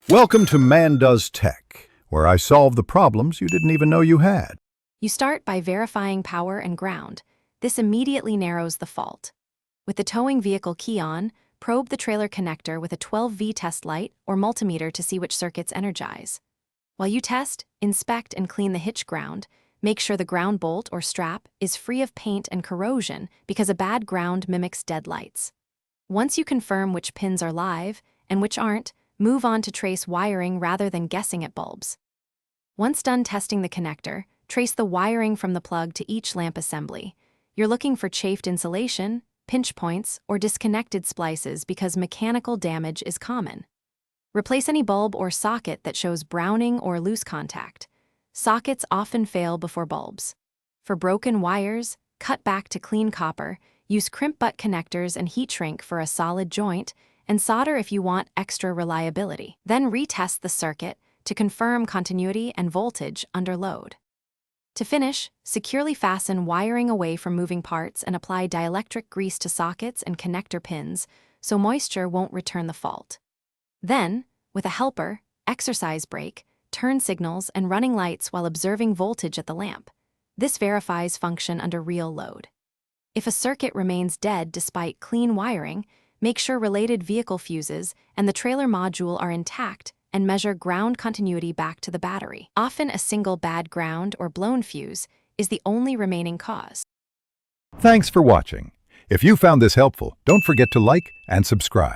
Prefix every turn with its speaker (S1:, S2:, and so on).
S1: Welcome to Man Does Tech, where I solve the problems you didn't even know you had.
S2: You start by verifying power and ground. This immediately narrows the fault. With the towing vehicle key on, probe the trailer connector with a 12V test light or multimeter to see which circuits energize. While you test, inspect, and clean the hitch ground, make sure the ground bolt or strap is free of paint and corrosion because a bad ground mimics dead lights. Once you confirm which pins are live and which aren't, move on to trace wiring rather than guessing at bulbs. Once done testing the connector, trace the wiring from the plug to each lamp assembly. You're looking for chafed insulation, pinch points, or disconnected splices because mechanical damage is common. Replace any bulb or socket that shows browning or loose contact. Sockets often fail before bulbs. For broken wires, cut back to clean copper, use crimp butt connectors and heat shrink for a solid joint, and solder if you want extra reliability. Then retest the circuit to confirm continuity and voltage under load. To finish, securely fasten wiring away from moving parts and apply dielectric grease to sockets and connector pins so moisture won't return the fault. Then, with a helper, exercise brake, turn signals, and running lights while observing voltage at the lamp. This verifies function under real load. If a circuit remains dead despite clean wiring, make sure related vehicle fuses and the trailer module are intact and measure ground continuity back to the battery. Often a single bad ground or blown fuse is the only remaining cause.
S1: Thanks for watching. If you found this helpful, don't forget to like and subscribe.